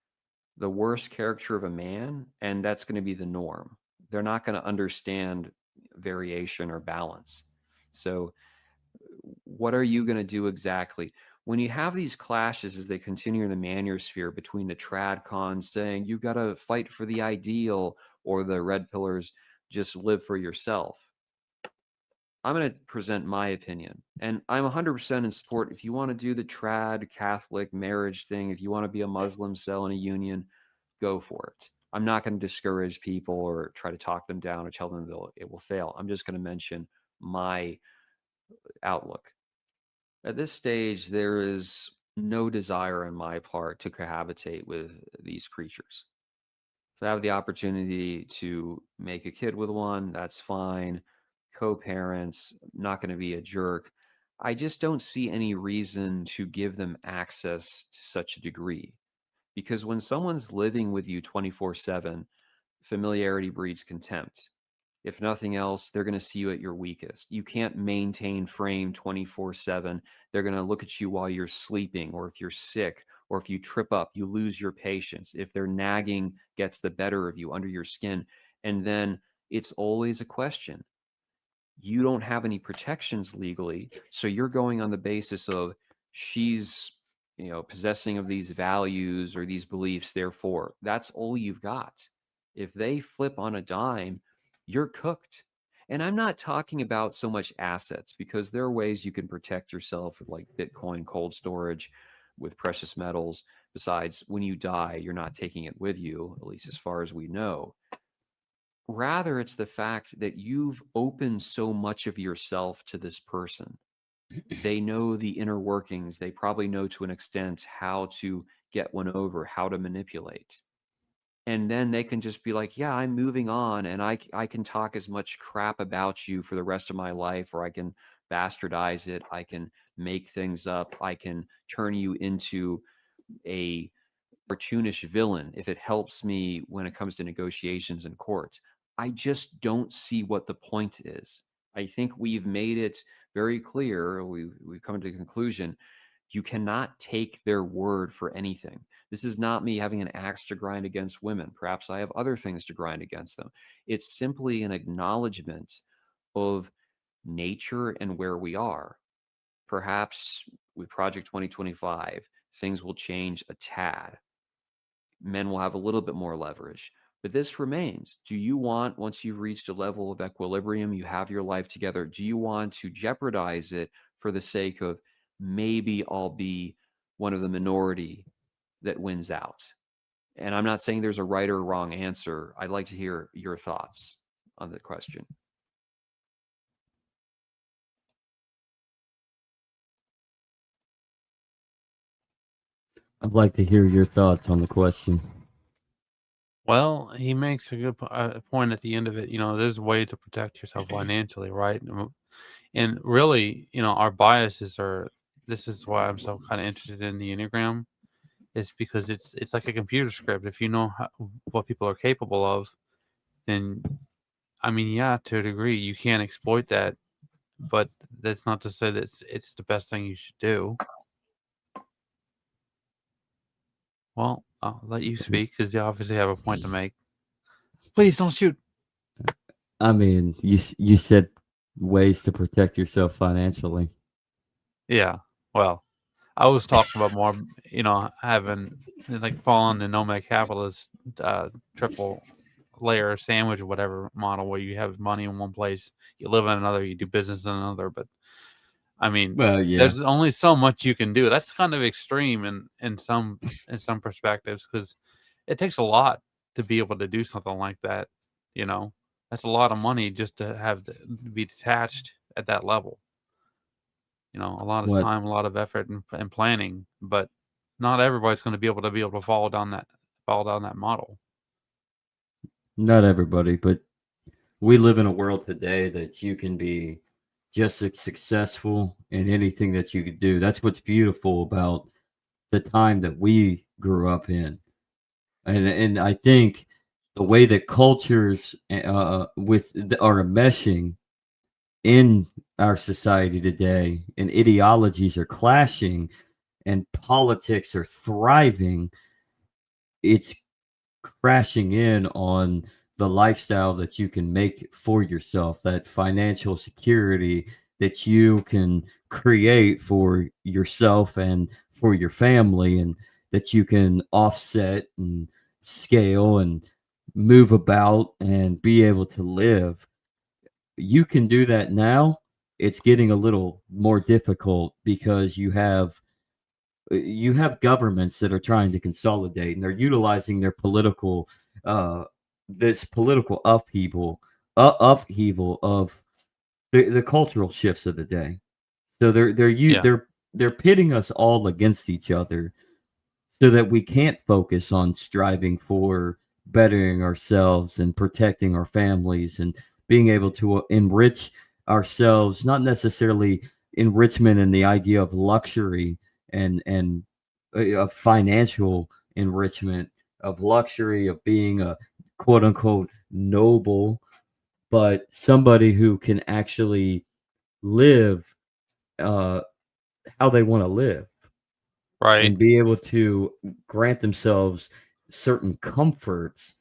the worst character of a man, and that's going to be the norm. They're not going to understand variation or balance. So, what are you going to do exactly? When you have these clashes as they continue in the manosphere between the trad cons saying you got to fight for the ideal or the red pillars just live for yourself, I'm going to present my opinion. And I'm 100% in support. If you want to do the trad Catholic marriage thing, if you want to be a Muslim, sell in a union, go for it. I'm not going to discourage people or try to talk them down or tell them it will fail. I'm just going to mention my outlook. At this stage, there is no desire on my part to cohabitate with these creatures. If I have the opportunity to make a kid with one, that's fine. Co-parents, not going to be a jerk. I just don't see any reason to give them access to such a degree. Because when someone's living with you 24/7, familiarity breeds contempt. If nothing else, they're going to see you at your weakest. You can't maintain frame 24/7. They're going to look at you while you're sleeping, or if you're sick, or if you trip up, you lose your patience. If their nagging gets the better of you under your skin, and then it's always a question. You don't have any protections legally, so you're going on the basis of she's, possessing of these values or these beliefs, therefore that's all you've got. If they flip on a dime, you're cooked. And I'm not talking about so much assets, because there are ways you can protect yourself with like Bitcoin cold storage with precious metals. Besides, when you die, you're not taking it with you, at least as far as we know. Rather, it's the fact that you've opened so much of yourself to this person. They know the inner workings. They probably know to an extent how to get one over, how to manipulate. And then they can just be like, yeah, I'm moving on, and I can talk as much crap about you for the rest of my life, or I can bastardize it. I can make things up. I can turn you into a cartoonish villain if it helps me when it comes to negotiations in court. I just don't see what the point is. I think we've made it very clear. We've come to the conclusion. You cannot take their word for anything. This is not me having an axe to grind against women. Perhaps I have other things to grind against them. It's simply an acknowledgement of nature and where we are. Perhaps with Project 2025, things will change a tad. Men will have a little bit more leverage. But this remains. Do you want, once you've reached a level of equilibrium, you have your life together, do you want to jeopardize it for the sake of maybe I'll be one of the minority that wins out? And I'm not saying there's a right or wrong answer. I'd like to hear your thoughts on the question. I'd like to hear your thoughts on the question. Well, he makes a good point at the end of it. There's a way to protect yourself financially, right? And really, our biases are. This is why I'm so kind of interested in the Enneagram. Is because it's like a computer script. If you know what people are capable of, then, I mean, yeah, to a degree, you can't exploit that. But that's not to say that it's the best thing you should do. Well, I'll let you speak because you obviously have a point to make. Please don't shoot. I mean, you said ways to protect yourself financially. Yeah. Well, I was talking about more, having like fallen the nomad capitalist triple layer sandwich or whatever model where you have money in one place, you live in another, you do business in another. But I mean, well, yeah. There's only so much you can do. That's kind of extreme in some perspectives, because it takes a lot to be able to do something like that. That's a lot of money just to have to be detached at that level. A lot of time, a lot of effort, and planning. But not everybody's going to be able to follow down that model. Not everybody, but we live in a world today that you can be just as successful in anything that you could do. That's what's beautiful about the time that we grew up in. And I think the way that cultures are meshing in our society today, and ideologies are clashing and politics are thriving, it's crashing in on the lifestyle that you can make for yourself, that financial security that you can create for yourself and for your family, and that you can offset and scale and move about and be able to live. You can do that now. It's getting a little more difficult because you have governments that are trying to consolidate, and they're utilizing their political this political upheaval of the cultural shifts of the day. So they're pitting us all against each other so that we can't focus on striving for bettering ourselves and protecting our families and being able to enrich ourselves, not necessarily enrichment in the idea of luxury and of financial enrichment, of luxury, of being a quote unquote noble, but somebody who can actually live uh, how they want to live Right. and be able to grant themselves certain comforts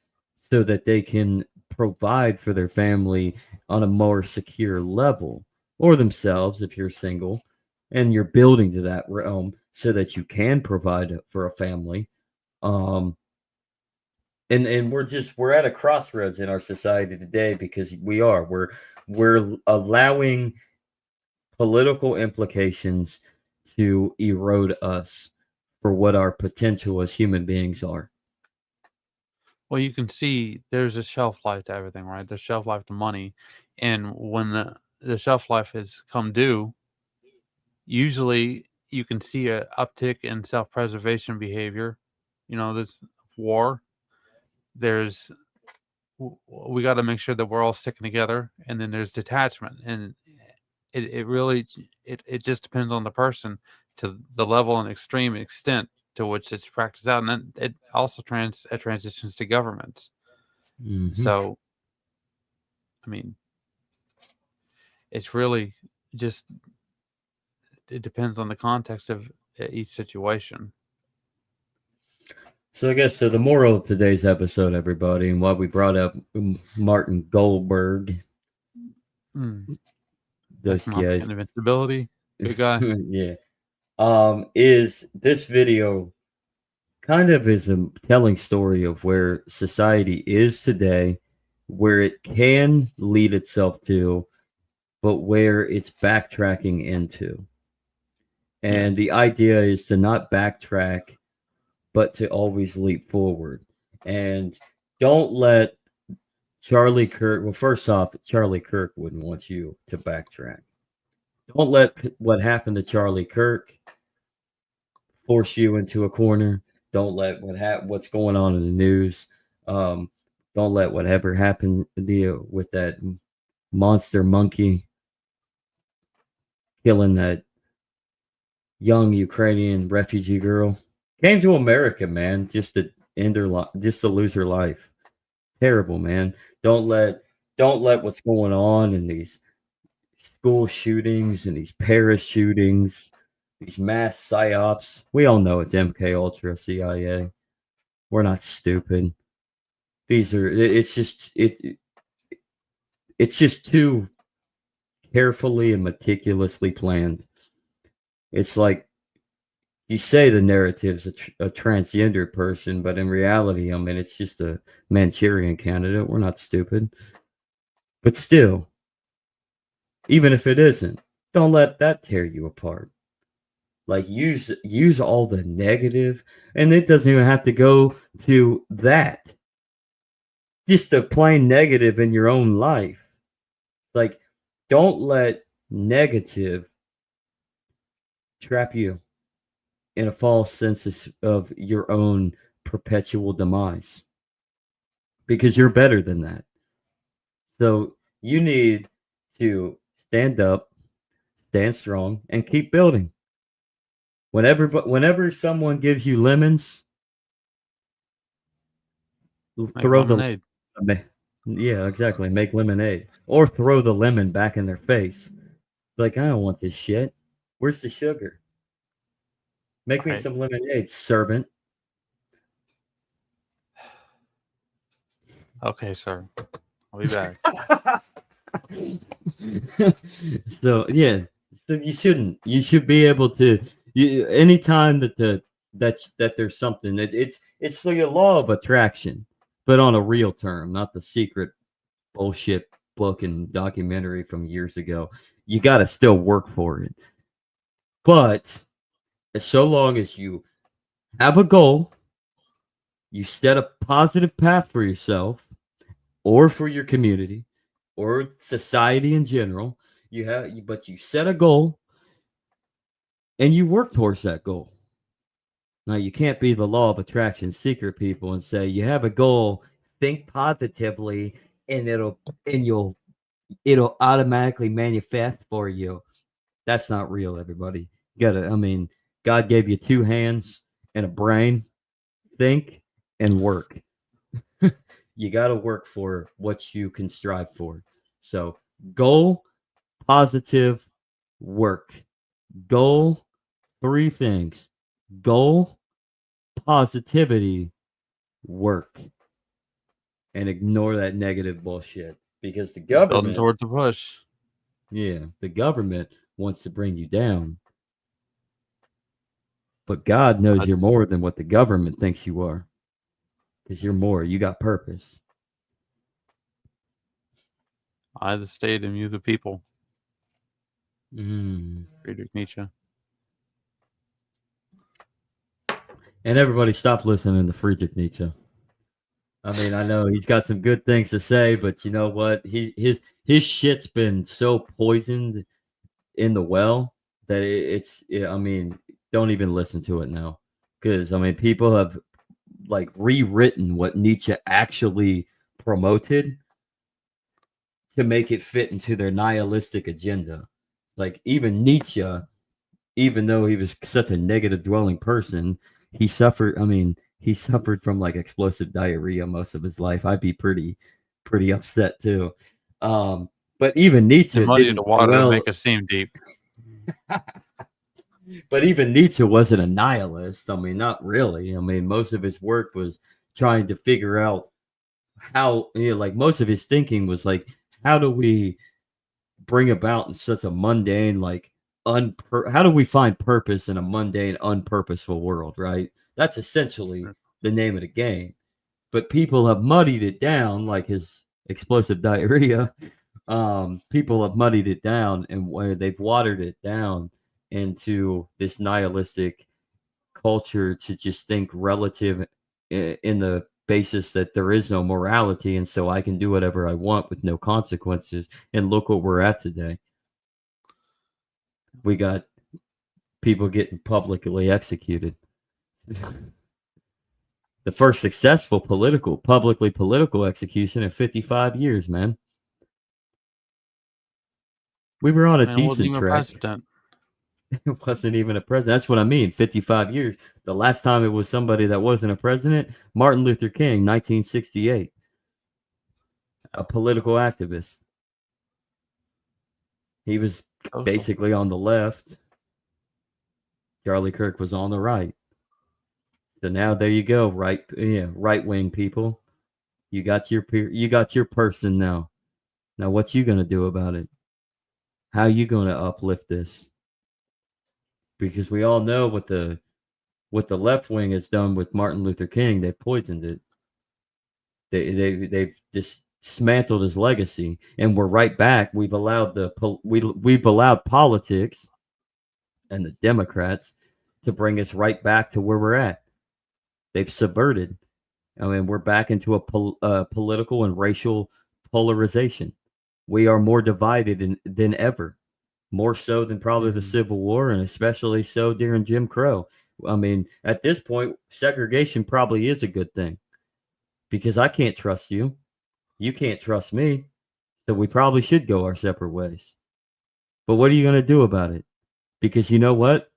so that they can provide for their family on a more secure level, or themselves if you're single and you're building to that realm so that you can provide for a family. um and we're at a crossroads in our society today because we're allowing political implications to erode us for what our potential as human beings are. Well, you can see there's a shelf life to everything, right? There's shelf life to money. And when the shelf life has come due, usually you can see a uptick in self-preservation behavior. This war, there's we got to make sure that we're all sticking together, and then there's detachment, and it really it just depends on the person to the level and extreme extent to which it's practiced out, and then it also transitions to governments. Mm-hmm. So, I mean, it's really just it depends on the context of each situation. So I guess the moral of today's episode, everybody, and why we brought up Martin Goldberg, Invincibility, good guy. yeah, is this video kind of is a telling story of where society is today, where it can lead itself to, but where it's backtracking into. And the idea is to not backtrack, but to always leap forward. And don't let Charlie Kirk, well, first off, Charlie Kirk wouldn't want you to backtrack. Don't let what happened to Charlie Kirk force you into a corner. Don't let what's going on in the news. Don't let whatever happened with that monster monkey killing that young Ukrainian refugee girl. Came to America, man, just to end her life, just to lose her life. Terrible, man. Don't let what's going on in these school shootings and these parish shootings, these mass psyops. We all know it's MK Ultra, CIA. We're not stupid. It's just too carefully and meticulously planned. It's like you say the narrative's a transgender person, but in reality, I mean, it's just a Manchurian candidate. We're not stupid. But still, even if it isn't, don't let that tear you apart. Like use all the negative, and it doesn't even have to go to that. Just a plain negative in your own life. Like, don't let negative trap you in a false sense of your own perpetual demise, because you're better than that. So you need to stand up, stand strong, and keep building. Whenever someone gives you lemons, throw lemonade. Yeah, exactly. Make lemonade, or throw the lemon back in their face. Like, I don't want this shit. Where's the sugar? Make me some lemonade, servant. Okay, sir. I'll be back. So yeah, so you should be able to. Anytime that there's something that it's like a law of attraction, but on a real term, not the secret bullshit book and documentary from years ago. You got to still work for it, but so long as you have a goal You set a positive path for yourself or for your community or society in general. But you set a goal and you work towards that goal. Now, you can't be the law of attraction seeker people and say you have a goal, think positively, and it'll automatically manifest for you. That's not real, everybody. God gave you 2 hands and a brain. Think and work. You got to work for what you can strive for. So, goal, positive, work. Goal, 3 things. Goal, positivity, work. And ignore that negative bullshit because the government building toward the push. Yeah, the government wants to bring you down. But God knows you're more than what the government thinks you are. Because you're more. You got purpose. I, the state, and you, the people. Friedrich Nietzsche. And everybody stop listening to Friedrich Nietzsche. I mean, I know he's got some good things to say, but you know what? His shit's been so poisoned in the well that I mean, don't even listen to it now. Because, I mean, people have like rewritten what Nietzsche actually promoted to make it fit into their nihilistic agenda. Like even Nietzsche, even though he was such a negative dwelling person, he suffered from like explosive diarrhea most of his life. I'd be pretty upset too. But even Nietzsche muddy didn't the water dwell... make it seem deep. But even Nietzsche wasn't a nihilist. I mean, not really. I mean, most of his work was trying to figure out how, like most of his thinking was like, how do we bring about in such a mundane, like, how do we find purpose in a mundane, unpurposeful world, right? That's essentially the name of the game. But people have muddied it down, like his explosive diarrhea. People have muddied it down and they've watered it down into this nihilistic culture to just think relative in the basis that there is no morality, and so I can do whatever I want with no consequences. And look what we're at today. We got people getting publicly executed. The first successful publicly political execution in 55 years, man. We were on a decent track. It wasn't even a president. That's what I mean. 55 years. The last time it was somebody that wasn't a president, Martin Luther King, 1968. A political activist. He was basically on the left. Charlie Kirk was on the right. So now there you go, right wing people. You got your person now. Now what you gonna do about it? How you gonna uplift this? Because we all know what the left wing has done with Martin Luther King. They've poisoned it. They've dismantled his legacy, and we're right back. We've allowed politics and the Democrats to bring us right back to where we're at. They've subverted. I mean, we're back into a political and racial polarization. We are more divided than ever. More so than probably the Civil War, and especially so during Jim Crow. I mean, at this point, segregation probably is a good thing because I can't trust you. You can't trust me. So we probably should go our separate ways. But what are you going to do about it? Because you know what?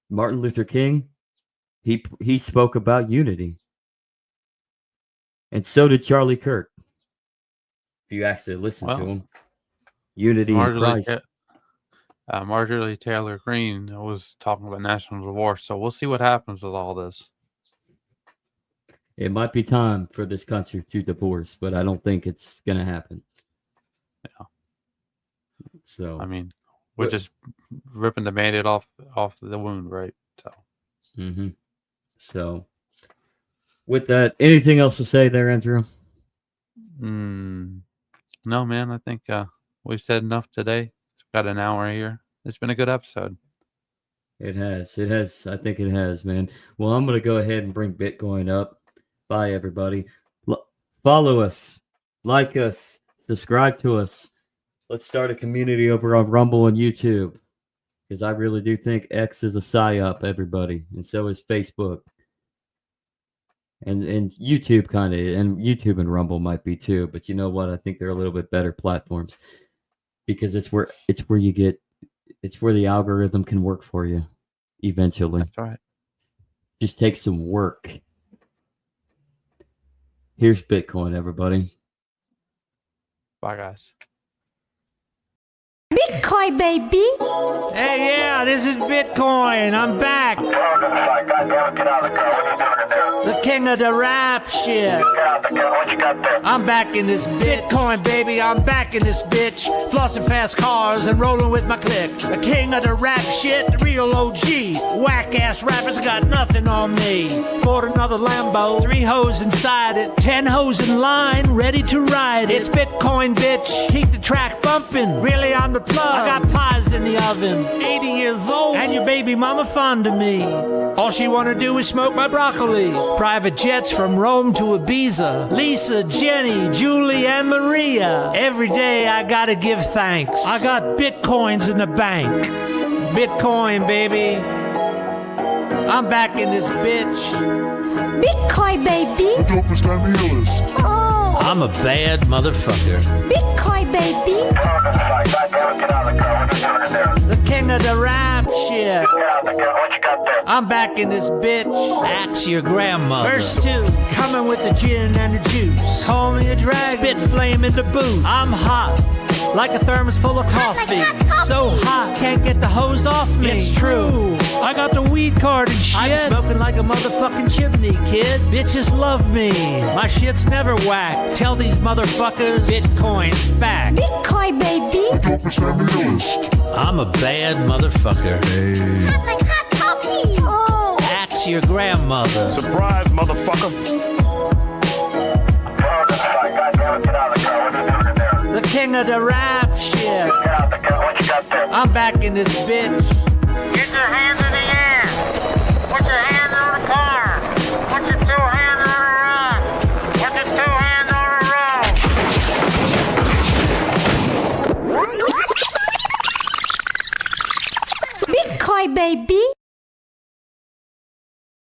Martin Luther King, he spoke about unity. And so did Charlie Kirk. If you actually listen to him. Unity in Christ. Marjorie Taylor Greene was talking about national divorce, so we'll see what happens with all this. It might be time for this country to divorce, but I don't think it's going to happen. Yeah. So I mean, we're just ripping the Band-Aid off the wound, right? So. So, with that, anything else to say there, Andrew? No, man. I think we've said enough today. Got an hour here. It's been a good episode. It has. I think it has, man. Well, I'm going to go ahead and bring Bitcoin up. Bye, everybody. Follow us, like us, subscribe to us. Let's start a community over on Rumble and YouTube, because I really do think X is a psyop, everybody, and so is Facebook. And YouTube kind of, and YouTube and Rumble might be too, but you know what? I think they're a little bit better platforms, because it's where the algorithm can work for you eventually. That's right. Just takes some work. Here's Bitcoin, everybody. Bye, guys. Bitcoin, baby. Hey, yeah, this is Bitcoin. I'm back. The king of the rap shit. I'm back in this Bitcoin, baby. I'm back in this bitch. Flossing fast cars and rolling with my clique. The king of the rap shit, the real OG. Whack-ass rappers got nothing on me. Bought another Lambo, 3 hoes inside it. 10 hoes in line, ready to ride it. It's Bitcoin, bitch. Keep the track bumping. Really on the plug. I got pies in the oven. 80 years old, and your baby mama fond of me. All she wanna do is smoke my broccoli. Private jets from Rome to Ibiza. Lisa, Jenny, Julie, and Maria. Every day I gotta give thanks. I got Bitcoins in the bank. Bitcoin, baby. I'm back in this bitch. Bitcoin, baby. The dopest and the illest. Oh, I'm a bad motherfucker. Bitcoin, baby. The king of the rap shit. I'm back in this bitch. Axe your grandmother. Verse 2, coming with the gin and the juice. Call me a dragon. Spit flame in the boot. I'm hot, like a thermos full of coffee. So hot, can't get the hose off me. It's true. I got the weed card and shit. I'm smoking like a motherfucking chimney, kid. Bitches love me. My shit's never whack. Tell these motherfuckers Bitcoin's back. Bitcoin, baby. The dopest and the illest. I'm a bad motherfucker. Hot like hot coffee. Oh, Axe your grandmother. Surprise, motherfucker. The king of the rap shit. I'm back in this bitch. Get your hands in the air. Put your hands